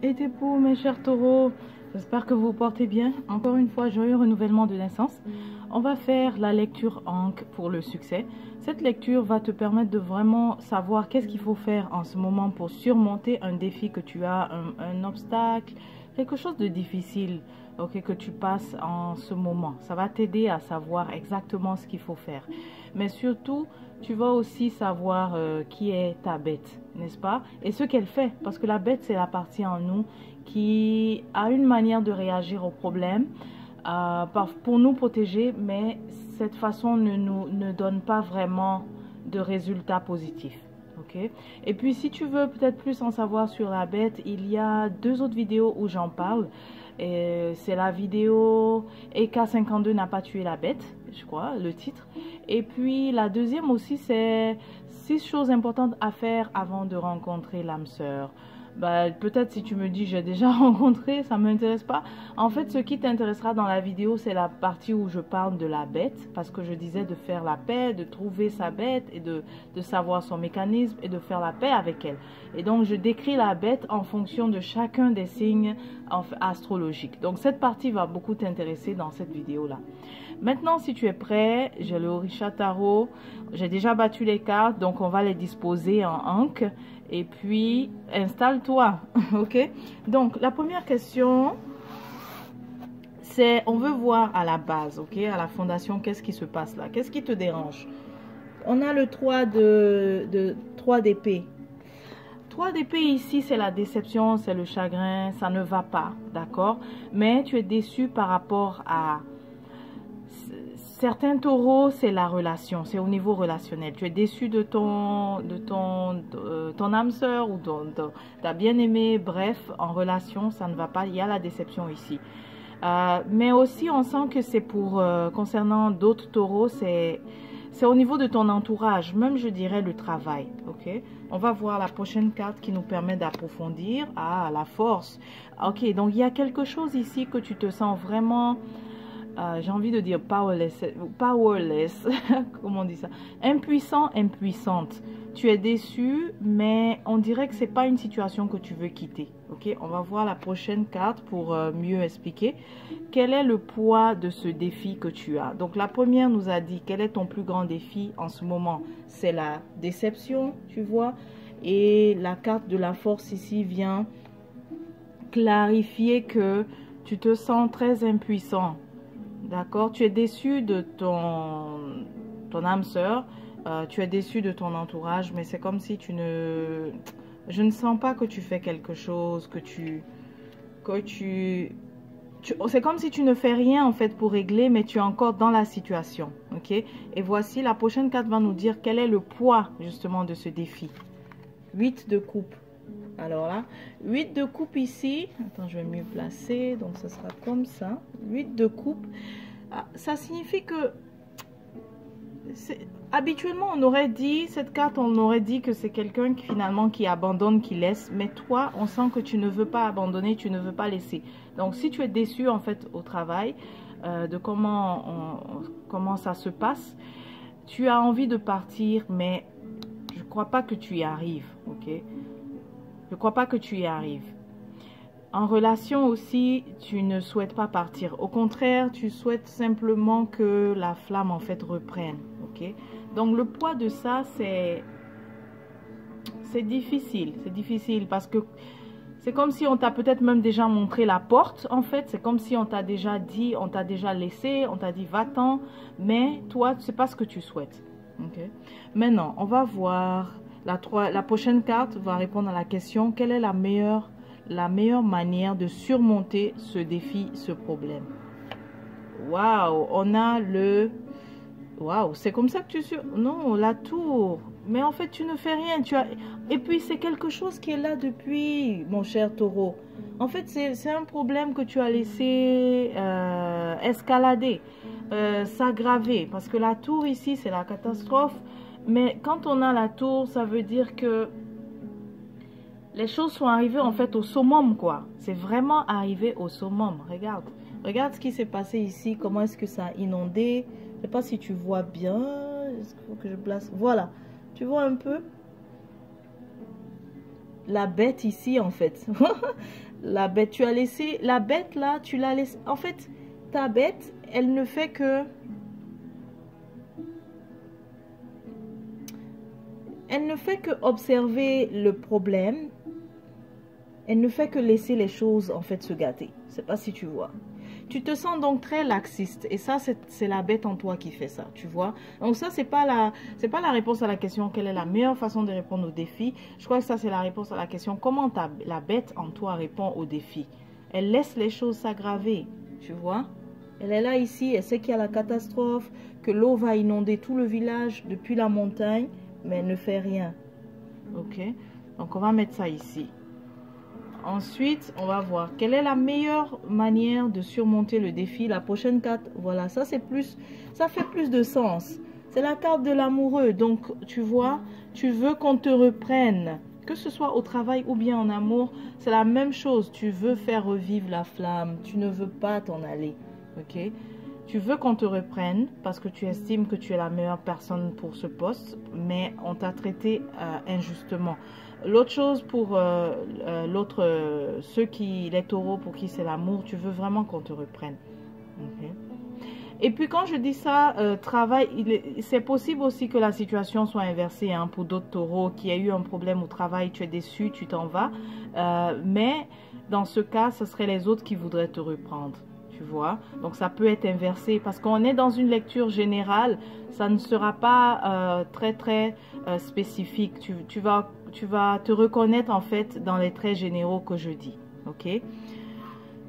Et tes poux, mes chers taureaux, j'espère que vous vous portez bien. Encore une fois, joyeux renouvellement de naissance. On va faire la lecture Ankh pour le succès. Cette lecture va te permettre de vraiment savoir qu'est-ce qu'il faut faire en ce moment pour surmonter un défi que tu as, un obstacle, quelque chose de difficile que tu passes en ce moment. Ça va t'aider à savoir exactement ce qu'il faut faire. Mais surtout, tu vas aussi savoir qui est ta bête, n'est-ce pas? Et ce qu'elle fait, parce que la bête, c'est la partie en nous qui a une manière de réagir aux problèmes pour nous protéger, mais cette façon ne donne pas vraiment de résultats positifs. Okay? Et puis, si tu veux peut-être plus en savoir sur la bête, il y a 2 autres vidéos où j'en parle. C'est la vidéo EK52 n'a pas tué la bête, je crois, le titre. Et puis la deuxième aussi, c'est 6 choses importantes à faire avant de rencontrer l'âme sœur. Bah, peut-être si tu me dis j'ai déjà rencontré, ça ne m'intéresse pas. En fait, ce qui t'intéressera dans la vidéo, c'est la partie où je parle de la bête, parce que je disais de faire la paix, de trouver sa bête et de savoir son mécanisme et de faire la paix avec elle. Et donc, je décris la bête en fonction de chacun des signes astrologiques. Donc, cette partie va beaucoup t'intéresser dans cette vidéo-là. Maintenant, si tu es prêt, j'ai le Orisha Tarot. J'ai déjà battu les cartes, donc on va les disposer en Ankh. Et puis, installe-toi, ok? Donc, la première question, c'est, on veut voir à la base, ok? À la fondation, qu'est-ce qui se passe là? Qu'est-ce qui te dérange? On a le 3 d'épée. 3 d'épée ici, c'est la déception, c'est le chagrin, ça ne va pas, d'accord? Mais tu es déçu par rapport à... Certains taureaux, c'est la relation, c'est au niveau relationnel. Tu es déçu de ton âme sœur ou ta bien-aimée, bref, en relation, ça ne va pas, il y a la déception ici. Mais aussi, on sent que c'est concernant d'autres taureaux, c'est au niveau de ton entourage, même je dirais le travail, ok? On va voir la prochaine carte qui nous permet d'approfondir. Ah, la force. Ok, donc il y a quelque chose ici que tu te sens vraiment... j'ai envie de dire powerless, comment on dit ça? Impuissant, impuissante. Tu es déçu, mais on dirait que c'est pas une situation que tu veux quitter. Ok, on va voir la prochaine carte pour mieux expliquer. Quel est le poids de ce défi que tu as? Donc la première nous a dit quel est ton plus grand défi en ce moment? C'est la déception, tu vois. Et la carte de la force ici vient clarifier que tu te sens très impuissant. D'accord, tu es déçu de ton âme sœur, tu es déçu de ton entourage, mais c'est comme si je ne sens pas que tu fais quelque chose, c'est comme si tu ne fais rien en fait pour régler, mais tu es encore dans la situation, ok? Et voici, la prochaine carte va nous dire quel est le poids justement de ce défi. 8 de coupe. Alors là, 8 de coupe ici, attends, je vais mieux placer, donc ça sera comme ça, 8 de coupe, ça signifie que, habituellement on aurait dit, cette carte on aurait dit que c'est quelqu'un qui finalement qui abandonne, qui laisse, mais toi on sent que tu ne veux pas abandonner, tu ne veux pas laisser. Donc si tu es déçu en fait au travail, de comment ça se passe, tu as envie de partir, mais je ne crois pas que tu y arrives, ok? Je ne crois pas que tu y arrives. En relation aussi, tu ne souhaites pas partir. Au contraire, tu souhaites simplement que la flamme en fait reprenne. Ok? Donc le poids de ça, c'est difficile. C'est difficile parce que c'est comme si on t'a peut-être même déjà montré la porte. En fait, c'est comme si on t'a déjà dit, on t'a déjà laissé, on t'a dit va-t'en. Mais toi, c'est pas ce que tu souhaites. Okay? Maintenant, on va voir... La prochaine carte va répondre à la question quelle est la meilleure manière de surmonter ce défi, ce problème. Waouh, on a le... Waouh, c'est comme ça que tu... Non, la tour. Mais en fait, tu ne fais rien. Et puis, c'est quelque chose qui est là depuis, mon cher taureau. En fait, c'est un problème que tu as laissé escalader, s'aggraver. Parce que la tour ici, c'est la catastrophe. Mais quand on a la tour, ça veut dire que les choses sont arrivées en fait au summum, quoi. C'est vraiment arrivé au summum. Regarde. Regarde ce qui s'est passé ici. Comment est-ce que ça a inondé. Je ne sais pas si tu vois bien. Est-ce qu'il faut que je place? Voilà. Tu vois un peu? la bête ici, en fait. La bête, tu as laissé... La bête, là, tu l'as laissé... En fait, ta bête, elle ne fait que... Elle ne fait que observer le problème. Elle ne fait que laisser les choses, en fait, se gâter. Je ne sais pas si tu vois. Tu te sens donc très laxiste. Et ça, c'est la bête en toi qui fait ça, tu vois. Donc ça, c'est pas la réponse à la question quelle est la meilleure façon de répondre aux défis. Je crois que ça, c'est la réponse à la question comment la bête en toi répond aux défis. Elle laisse les choses s'aggraver, tu vois. Elle est là ici, elle sait qu'il y a la catastrophe, que l'eau va inonder tout le village depuis la montagne, mais elle ne fait rien. Ok, donc on va mettre ça ici. Ensuite, on va voir quelle est la meilleure manière de surmonter le défi. La prochaine carte, voilà, ça c'est plus, ça fait plus de sens. C'est la carte de l'amoureux. Donc, tu vois, tu veux qu'on te reprenne, que ce soit au travail ou bien en amour, c'est la même chose. Tu veux faire revivre la flamme, tu ne veux pas t'en aller, ok? Tu veux qu'on te reprenne parce que tu estimes que tu es la meilleure personne pour ce poste, mais on t'a traité injustement. L'autre chose pour les taureaux pour qui c'est l'amour, tu veux vraiment qu'on te reprenne. Okay. Et puis quand je dis ça, travail, c'est possible aussi que la situation soit inversée hein, pour d'autres taureaux qui a eu un problème au travail, tu es déçu, tu t'en vas. Mais dans ce cas, ce serait les autres qui voudraient te reprendre. Tu vois, donc ça peut être inversé parce qu'on est dans une lecture générale, ça ne sera pas très spécifique. Tu vas te reconnaître en fait dans les traits généraux que je dis. Ok.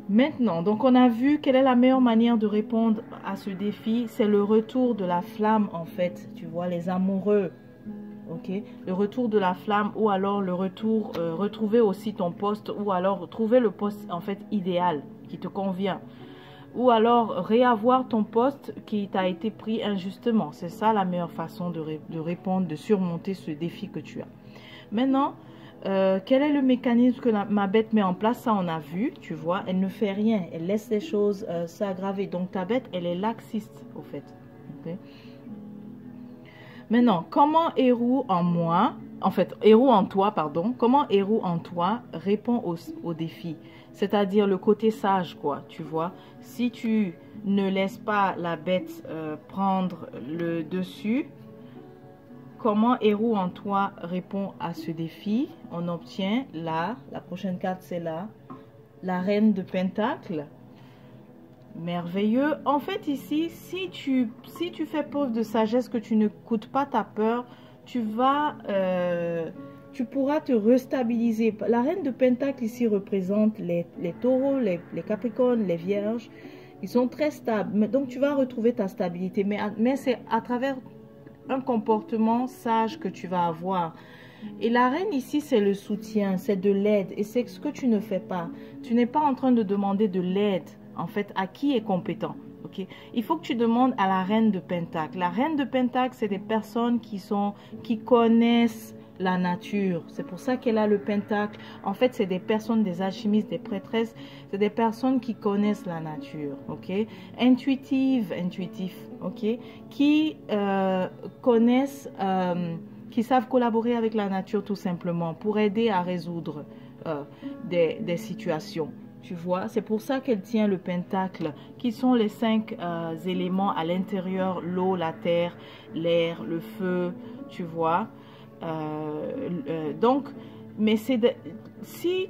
Maintenant, donc on a vu quelle est la meilleure manière de répondre à ce défi, c'est le retour de la flamme en fait. Tu vois, les amoureux. Ok, le retour de la flamme ou alors le retour, retrouver aussi ton poste ou alors trouver le poste en fait idéal qui te convient. Ou alors réavoir ton poste qui t'a été pris injustement. C'est ça la meilleure façon de répondre, de surmonter ce défi que tu as. Maintenant, quel est le mécanisme que ma bête met en place? Ça, on a vu, tu vois. Elle ne fait rien. Elle laisse les choses s'aggraver. Donc, ta bête, elle est laxiste, au fait. Okay. Maintenant, comment Héroux en moi, en fait, Héroux en toi, pardon, comment Héroux en toi répond au défi? C'est-à-dire le côté sage, quoi, tu vois. Si tu ne laisses pas la bête prendre le dessus, comment Héroux en toi répond à ce défi? On obtient là, la prochaine carte c'est là, la reine de Pentacle. Merveilleux. En fait ici, si tu fais preuve de sagesse, que tu ne coûtes pas ta peur, tu pourras te restabiliser. La reine de Pentacle ici représente les taureaux, les capricornes, les vierges. Ils sont très stables. Donc tu vas retrouver ta stabilité. Mais c'est à travers un comportement sage que tu vas avoir. Et la reine ici, c'est le soutien, c'est de l'aide. Et c'est ce que tu ne fais pas. Tu n'es pas en train de demander de l'aide, en fait, à qui est compétent. Okay? Il faut que tu demandes à la reine de Pentacle. La reine de Pentacle, c'est des personnes qui connaissent la nature. C'est pour ça qu'elle a le Pentacle. En fait, c'est des personnes, des alchimistes, des prêtresses. C'est des personnes qui connaissent la nature. Ok? Intuitif. Ok? Qui connaissent... qui savent collaborer avec la nature tout simplement pour aider à résoudre des situations. Tu vois, c'est pour ça qu'elle tient le pentacle, qui sont les 5 éléments à l'intérieur, l'eau, la terre, l'air, le feu, tu vois. Donc, mais si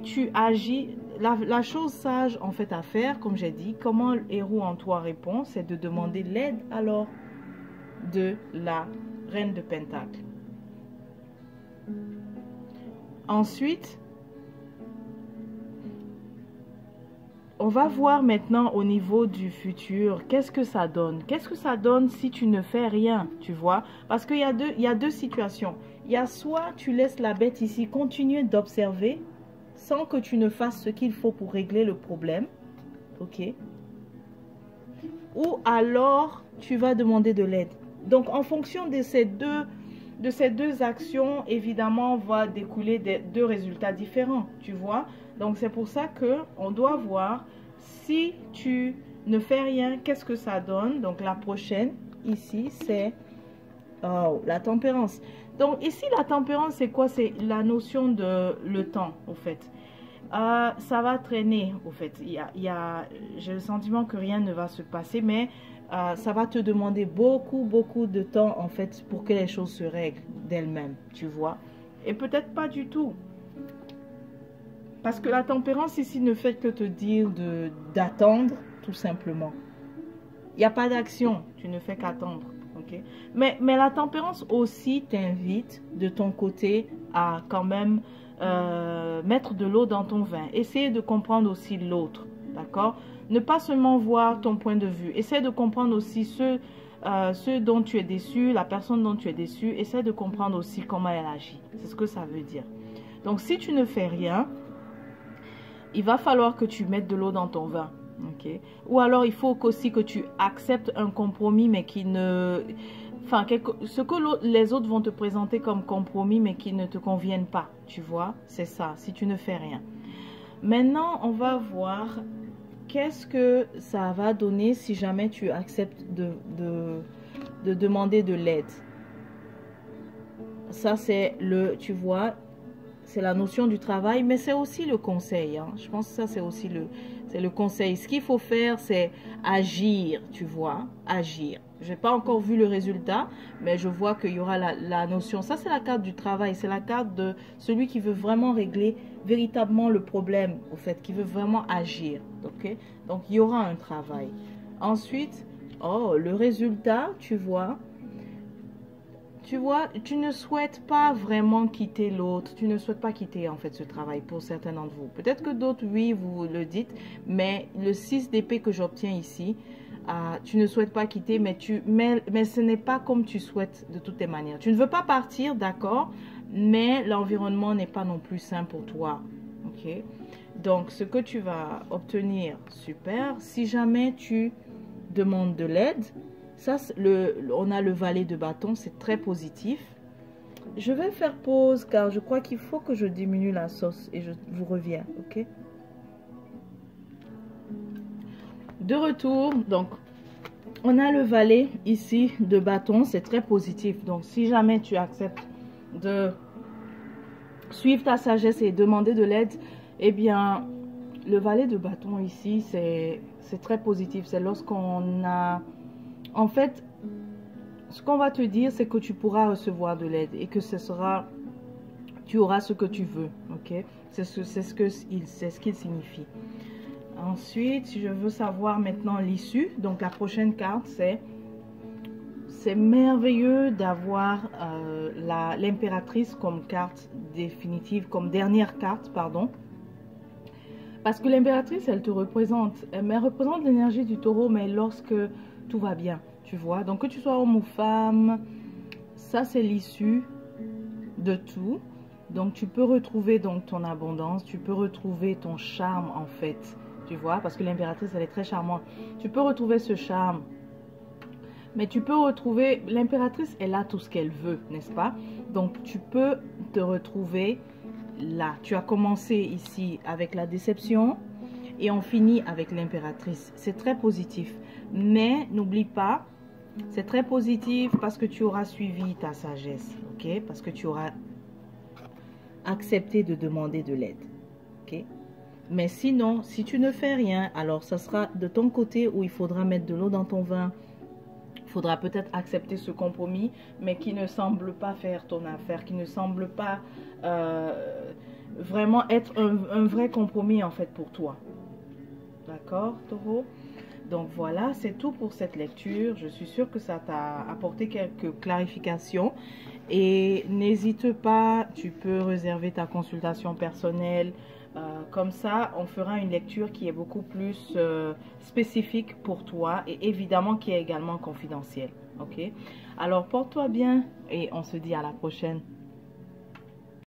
tu agis, la chose sage en fait à faire, comme j'ai dit, comment Héroux en toi répond, c'est de demander l'aide alors de la reine de pentacle. Ensuite, on va voir maintenant au niveau du futur, qu'est-ce que ça donne? Qu'est-ce que ça donne si tu ne fais rien, tu vois? Parce qu'il y a deux situations. Il y a soit tu laisses la bête ici continuer d'observer sans que tu ne fasses ce qu'il faut pour régler le problème, ok? Ou alors tu vas demander de l'aide. Donc en fonction de ces deux actions, évidemment, va découler deux résultats différents, tu vois. Donc, c'est pour ça qu'on doit voir si tu ne fais rien, qu'est-ce que ça donne. Donc, la prochaine, ici, c'est Oh, la tempérance. Donc ici, la tempérance, c'est quoi? C'est la notion de le temps, au fait. Ça va traîner, au fait. J'ai le sentiment que rien ne va se passer, mais ça va te demander beaucoup, beaucoup de temps, en fait, pour que les choses se règlent d'elles-mêmes, tu vois. Et peut-être pas du tout. Parce que la tempérance ici ne fait que te dire d'attendre, tout simplement. Il n'y a pas d'action, tu ne fais qu'attendre. Okay? Mais la tempérance aussi t'invite de ton côté à quand même mettre de l'eau dans ton vin. Essayer de comprendre aussi l'autre, d'accord? Ne pas seulement voir ton point de vue. Essaie de comprendre aussi ceux dont tu es déçu, la personne dont tu es déçu. Essaie de comprendre aussi comment elle agit. C'est ce que ça veut dire. Donc si tu ne fais rien, il va falloir que tu mettes de l'eau dans ton vin. Okay? Ou alors il faut aussi que tu acceptes un compromis mais qui ne... Enfin, ce que les autres vont te présenter comme compromis mais qui ne te conviennent pas. Tu vois? C'est ça, si tu ne fais rien. Maintenant, on va voir qu'est-ce que ça va donner si jamais tu acceptes de demander de l'aide. Ça, c'est tu vois... C'est la notion du travail, mais c'est aussi le conseil. Hein. Je pense que ça, c'est aussi le conseil. Ce qu'il faut faire, c'est agir, tu vois, agir. Je n'ai pas encore vu le résultat, mais je vois qu'il y aura la notion. Ça, c'est la carte du travail. C'est la carte de celui qui veut vraiment régler véritablement le problème, au fait, qui veut vraiment agir. Okay? Donc, il y aura un travail. Ensuite, oh, le résultat, tu vois, tu ne souhaites pas vraiment quitter l'autre. Tu ne souhaites pas quitter en fait ce travail pour certains d'entre vous. Peut-être que d'autres, oui, vous le dites. Mais le 6 d'épée que j'obtiens ici, tu ne souhaites pas quitter, mais ce n'est pas comme tu souhaites de toutes les manières. Tu ne veux pas partir, d'accord, mais l'environnement n'est pas non plus sain pour toi. Ok? Donc, ce que tu vas obtenir, super. Si jamais tu demandes de l'aide, ça, on a le valet de bâton, c'est très positif. Je vais faire pause car je crois qu'il faut que je diminue la sauce et je vous reviens, ok? De retour, donc, on a le valet ici de bâton, c'est très positif. Donc, si jamais tu acceptes de suivre ta sagesse et demander de l'aide, eh bien, le valet de bâton ici, c'est très positif. C'est lorsqu'on a... En fait, ce qu'on va te dire, c'est que tu pourras recevoir de l'aide et que tu auras ce que tu veux, ok? C'est ce qu'il signifie. Ensuite, si je veux savoir maintenant l'issue, donc la prochaine carte, c'est merveilleux d'avoir l'impératrice comme carte définitive, comme dernière carte, pardon. Parce que l'impératrice, elle te représente, elle représente l'énergie du taureau, mais lorsque tout va bien, tu vois. Donc que tu sois homme ou femme, ça c'est l'issue de tout. Donc tu peux retrouver donc ton abondance, tu peux retrouver ton charme en fait, tu vois, parce que l'impératrice elle est très charmante. Tu peux retrouver ce charme, mais tu peux retrouver, l'impératrice elle a tout ce qu'elle veut, n'est-ce pas? Donc tu peux te retrouver là. Tu as commencé ici avec la déception et on finit avec l'impératrice. C'est très positif. Mais n'oublie pas, c'est très positif parce que tu auras suivi ta sagesse, ok? Parce que tu auras accepté de demander de l'aide, ok? Mais sinon, si tu ne fais rien, alors ça sera de ton côté où il faudra mettre de l'eau dans ton vin. Il faudra peut-être accepter ce compromis, mais qui ne semble pas faire ton affaire, qui ne semble pas vraiment être un vrai compromis en fait pour toi. D'accord, taureau? Donc voilà, c'est tout pour cette lecture. Je suis sûre que ça t'a apporté quelques clarifications. Et n'hésite pas, tu peux réserver ta consultation personnelle. Comme ça, on fera une lecture qui est beaucoup plus spécifique pour toi et évidemment qui est également confidentielle. Ok? Alors, porte-toi bien et on se dit à la prochaine.